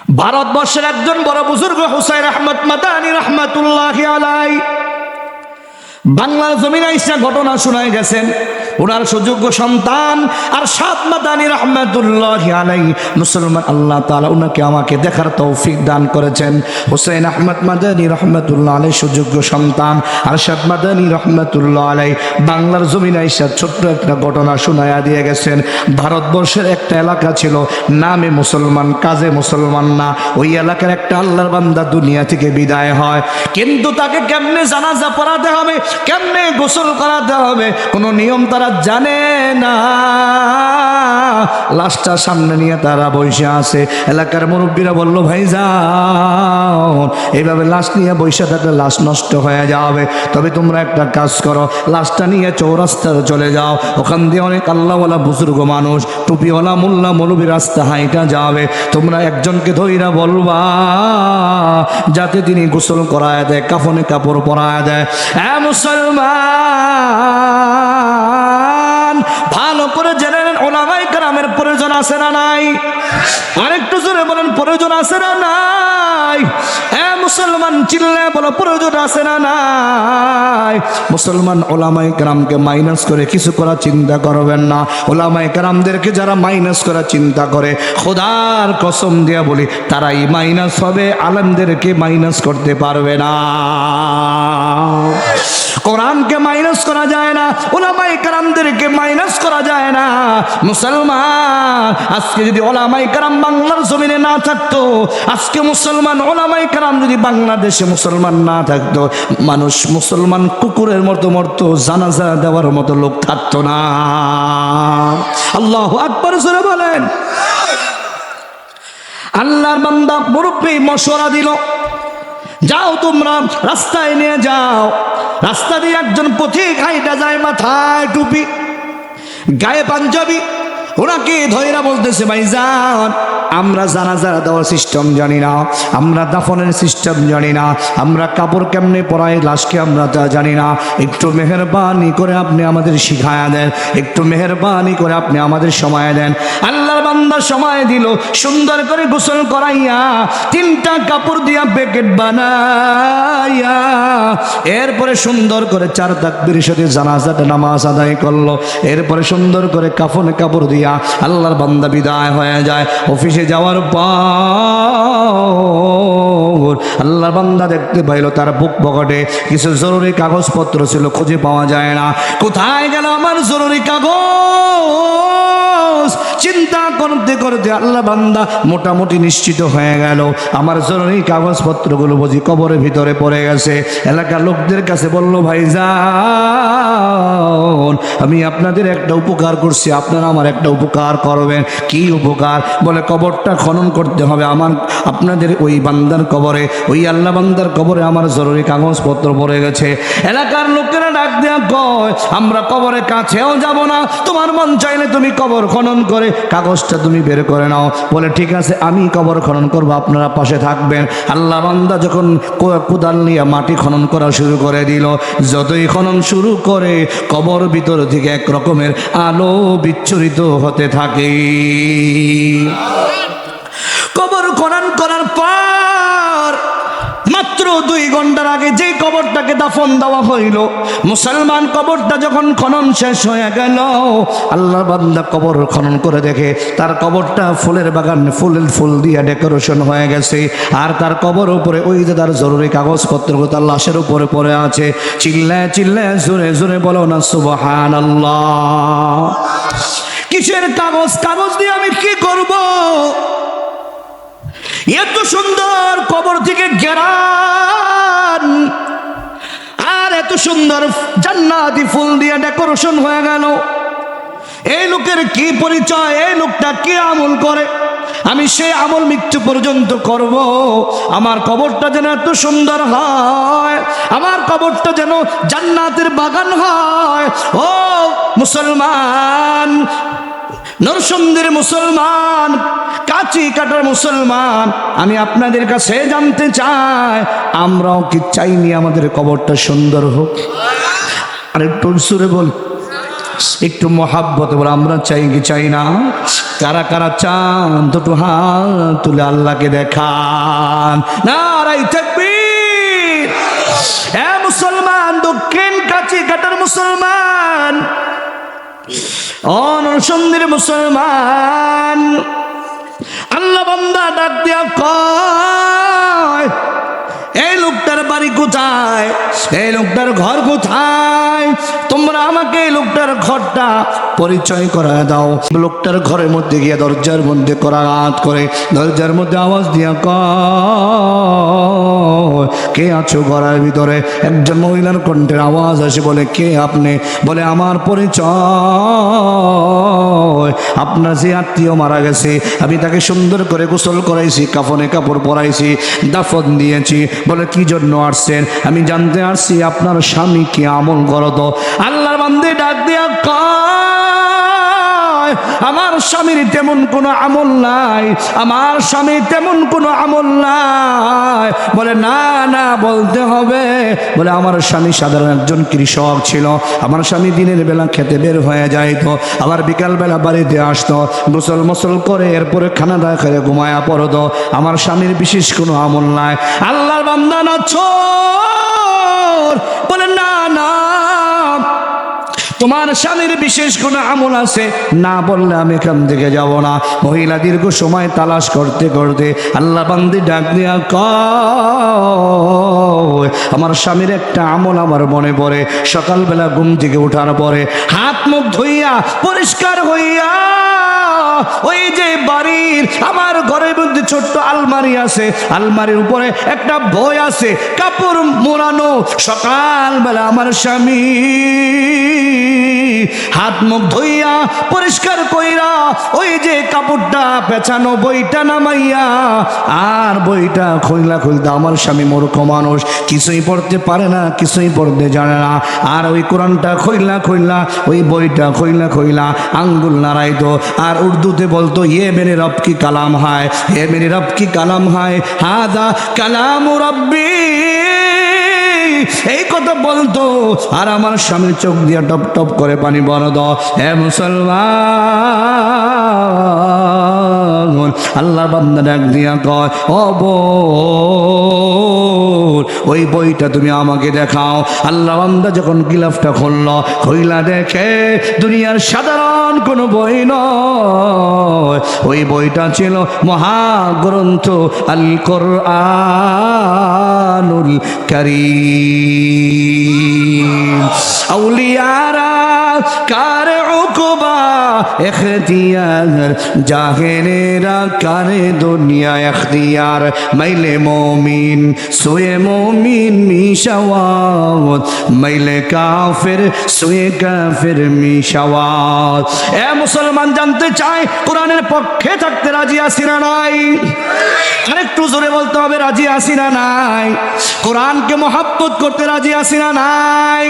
ভারতবর্ষের একজন বড় বুজুর্গ হুসাইন আহমদ মাদানী রহমাতুল্লাহি আলাইহি বাংলার জমিনে এসে ঘটনা শোনায় গেছেন। ওনার সুযোগ্য সন্তান আরশাদ মাদানী রহমাতুল্লাহি আলাইহি মুসলমান, আল্লাহ তাআলা ওনাকে আমাকে দেখার তৌফিক দান করেছেন। হুসাইন আহমদ মাদানী রহমাতুল্লাহ আলাইহি সুযোগ্য সন্তান আরশাদ মাদানী রহমাতুল্লাহ আলাইহি বাংলার জমিনে এসে ছোট্ট একটা ঘটনা শোনায়া দিয়ে গেছেন। ভারতবর্ষের একটা এলাকা ছিল, নামে মুসলমান কাজে মুসলমান না। ওই এলাকার একটা আল্লাহর বান্দা দুনিয়া থেকে বিদায় হয়, কিন্তু তাকে কেমনে জানাজা পড়াতে হবে, কেমনে গোসল করাতে হবে কোনো নিয়ম তারা জানে না। লাশটা সামনে নিয়ে তারা বসে আছে। এলাকার মুরব্বীরা বলল, ভাই যাও, এইভাবে লাশ নিয়ে বসে থাকলে লাশ নষ্ট হয়ে যাবে। তবে তোমরা একটা কাজ করো, লাশটা নিয়ে চৌরাস্তায় চলে যাও। ওখান দিয়ে অনেক আল্লাহওয়ালা বুজুর্গ মানুষ, টুপিওয়ালা মোল্লা মৌলবী রাস্তা হাইটা যাবে। তোমরা একজনকে ধইরা বলবা যাতে তিনি গোসল করায় দেয়, কাফনে কাপড় পরায় দেয়। মুসলমান ভালো করে জেনে নেন, উলামায়ে কেরামের প্রয়োজন আছে না নাই? আরেকটু জোরে বলেন, প্রয়োজন আছে না নাই? মুসলমান চিল্লে বলো, প্রয়োজন আছে না নাই? মুসলমান উলামায়ে কেরামকে মাইনাস করে কিছু করা চিন্তা করবেন না। উলামায়ে কেরামদেরকে যারা মাইনাস করা চিন্তা করে, খোদার কসম দিয়া বলি তারাই মাইনাস হবে, আলেমদেরকে মাইনাস করতে পারবে না। কোরআনকে মাইনাস করা যায় না, উলামায়ে কেরামদেরকে মাইনাস করা যায় না। মুসলমান আজকে যদি উলামায়ে কেরাম বাংলার জমিনে না থাকতো, আজকে মুসলমান উলামায়ে কেরাম যদি বাংলাদেশে মুসলমান না থাকতো, মানুষ মুসলমান কুকুরের মতো মরতো, জানাজা দেওয়ার মতো লোক থাকতো না। আল্লাহু আকবার জোরে বলেন। আল্লাহর বান্দা মুরব্বি মশওয়ারা দিল, যাও তোমরা রাস্তায় নিয়ে যাও। রাস্তা দিয়ে একজন পথিক হাইটা যায়, মাথায় টুপি, গায়ে পাঞ্জাবি। ওনাকে ধৈরা বলতেছে, ভাইজান আমরা জানাজা দেওয়ার সিস্টেম জানি না, আমরা দাফনের সিস্টেম জানি না, আমরা কাপড় কেমনে পরাই লাশকে আমরা তা জানি না। একটু মেহেরবানি করে আপনি আমাদের শিখায়া দেন, একটু মেহেরবানি করে আপনি আমাদের সময় দেন। আল্লাহর বান্দা সময় দিল, সুন্দর করে গোসল করাইয়া 3টা কাপড় দিয়া প্যাকেট বানাইয়া এরপরে সুন্দর করে 4 তাকবীরের সাথে জানাজাটা নামাজ আদায় করলো। এরপরে সুন্দর করে কাফনে কাপড় দিয়া আল্লাহর বান্দা বিদায় হয়ে যায়। অফিসে যাওয়ার পর আল্লাহর বান্দা দেখতে পাইল তার বুক পকেটে কিছু জরুরি কাগজপত্র ছিল, খুঁজে পাওয়া যায় না। কোথায় গেল আমার জরুরি কাগজ? চিন্তা করতে করতে আল্লাহ বান্দা মোটামুটি নিশ্চিত হয়ে গেল আমার জরুরি কাগজপত্রগুলো বুঝি কবরের ভিতরে পড়ে গেছে। এলাকার লোকদের কাছে বলল, ভাইজান আমি আপনাদের একটা উপকার করছি, আপনারা আমার একটা উপকার করবেন। কি উপকার? বলে কবরটা খনন করতে হবে। আপনাদের ওই বান্দার কবরে, ওই আল্লাহ বান্দার কবরে আমার জরুরি কাগজপত্র পড়ে গেছে। এলাকার লোকেরা ডাক দেয়া কয়, আমরা কবরের কাছেও যাব না, তোমার মন চাইলে তুমি কবর খনন করে কাগজটা তুমি বের করে নাও। বলে ঠিক আছে, আমি কবর খনন করবো, আপনারা পাশে থাকবেন। আল্লাহ বান্দা যখন কোদাল নিয়ে মাটি খনন করা শুরু করে দিল, যতই খনন শুরু করে কবর ভিতর থেকে এক রকমের আলো বিচ্ছুরিত হতে থাকে। কবর খনন করার পর মাত্র 2 ঘন্টার আগে যে কবরটাকে দাফন দেওয়া হইল, মুসলমান কবরটা যখন খনন শেষ হয়ে গেল, আল্লাহ বান্দা কবর খনন করে দেখে তার কবরটা ফুলের বাগান, ফুল দিয়ে ডেকোরেশন হয়ে গেছে। আর তার কবর উপরে ওই যে তার জরুরি কাগজপত্র তার লাশের উপরে পড়ে আছে। চিল্লায় চিল্লায় জোরে জোরে বলো না সুবহানাল্লাহ। কিসের কাগজ? কাগজ দিয়ে আমি কি করব? এত সুন্দর কবর থেকে ঘেরান আর এত সুন্দর জান্নাতি ফুল দিয়ে ডেকোরেশন হয়ে গেল। এই লোকের কি পরিচয়? এই লোকটা কি আমল করে? আমি সেই আমল মৃত্যু পর্যন্ত করব। আমার কবরটা যেন এত সুন্দর হয়, আমার কবরটা যেন জান্নাতের বাগান হয়। ও মুসলমান, নরসিংদীর মুসলমান, কাচি কাটার মুসলমান, আমি আপনাদের কাছে জানতে চাই, আমরাও কি চাইনি আমাদের কবরটা সুন্দর হোক? আরে একটু সুরে বল, একটু মহাব্বত বলে আমরা চাই কি চাই না? কারা কারা চান দুটো হাত তুলে আল্লাহকে দেখান। নারাই তাকবীর। এ মুসলমান, দক্ষিণ কাচি কাটার মুসলমান, অনসন্ধির মুসলমান, আল্লাহ বান্দা ডাক দিয়া কয়, এই লোকটার বাড়ি কোথায়? এই লোকটার ঘর কোথায়? তোমরা আমাকে এই লোকটার ঘরটা পরিচয় করা দাও। লোকটার ঘরের মধ্যে গিয়ে দরজার মধ্যে করাঘাত করে, দরজার মধ্যে আওয়াজ দিয়া কয়, কে আছো ঘরের ভিতরে? একজন মহিলার কণ্ঠের আওয়াজ আসে, বলে কে আপনি? বলে আমার পরিচয়, আপনার যে আত্মীয় মারা গেছে, আমি তাকে সুন্দর করে গোসল করাইছি, কাফনে কাপড় পরাইছি, দাফন দিয়েছি। বলে কি জন্য আসছেন? আমি জানতে আসছি আপনার স্বামী কি আমল করত। আল্লাহর বান্দে ডাক দিয়া কয়, আমার স্বামীর তেমন কোনো আমল নাই, আমার স্বামী তেমন কোনো আমল নাই। বলে না না, বলতে হবে। বলে আমার স্বামী সাধারণ একজন কৃষক ছিল, আমার স্বামী দিনের বেলা খেতে বের হয়ে যাইতো, আবার বিকালবেলা বাড়িতে আসতো, গোসল মোসল করে এরপরে খানা দাওয়া করে ঘুমায়া পড়তো। আমার স্বামীর বিশেষ কোনো আমল নাই। আল্লাহর বান্দা না চোর। বলে না না, তোমার স্বামীর বিশেষ কোনো আমল আছে, না বললে আমি এখান থেকে যাব না। মহিলা দীর্ঘ সময় তালাশ করতে করতে আল্লাহ বান্দি ডাক দিয়া কয়, আমার স্বামীর একটা আমল আমার মনে পড়ে। সকালবেলা ঘুম থেকে ওঠার পরে হাত মুখ ধুইয়া পরিষ্কার হইয়া, ওই যে বাড়ির আমার ঘরের মধ্যে ছোট্ট আলমারি আছে, আলমারির উপরে একটা বই আছে, কাপড় মোড়ানো। সকালবেলা আমার স্বামী হাত মুখ ধুইয়া পরিষ্কার কইরা ওই যে কাপড়টা পেছানো বইটা নামাইয়া, আর বইটা খুললা খুলতে আমার স্বামী মূর্খ মানুষ, কিছুই পড়তে পারে না, কিছুই পড়তে জানে না। আর ওই কোরআনটা খুললা খুললা, ওই বইটা খুললা খুললা আঙ্গুল নাড়াইতো, আর উর্দুতে বলতো, ইয়ে মেরে রব কি কালাম হায়, হে মেরে রব কি কালাম হায়, হাদা কালাম রব্বি, এই কথা বলতো। আর আমার স্বামীর চোখ দিয়া টপ টপ করে পানি বরদ। হে মুসলমান, আল্লাহ বান্দা ডাক দিয়া কয়, ও বোন, ওই বইটা তুমি আমাকে দেখাও। আল্লাহ বান্দা যখন গিলাফটা খুলল, খুইলা দেখে দুনিয়ার সাধারণ কোনো বই নয়, ওই বইটা ছিল মহাগ্রন্থ আল কোরআনুল কারীম। আউলিয়ারা কার উকবা ইখতিয়ার, জাহেলেরা কারে দুনিয়া ইখতিয়ার, মাইলে মুমিন সোয়ে মুমিন মিশাওয়াত, মাইলে কাফের সোয়ে কাফের মিশাওয়াত। এ মুসলমান, জানতে চাই কোরআনের পক্ষে থাকতে রাজি আছি না নাই? আরেকটু জোরে বলতে হবে, রাজি আছি না নাই? কোরআনকে মহব্বত করতে রাজি আছি না নাই?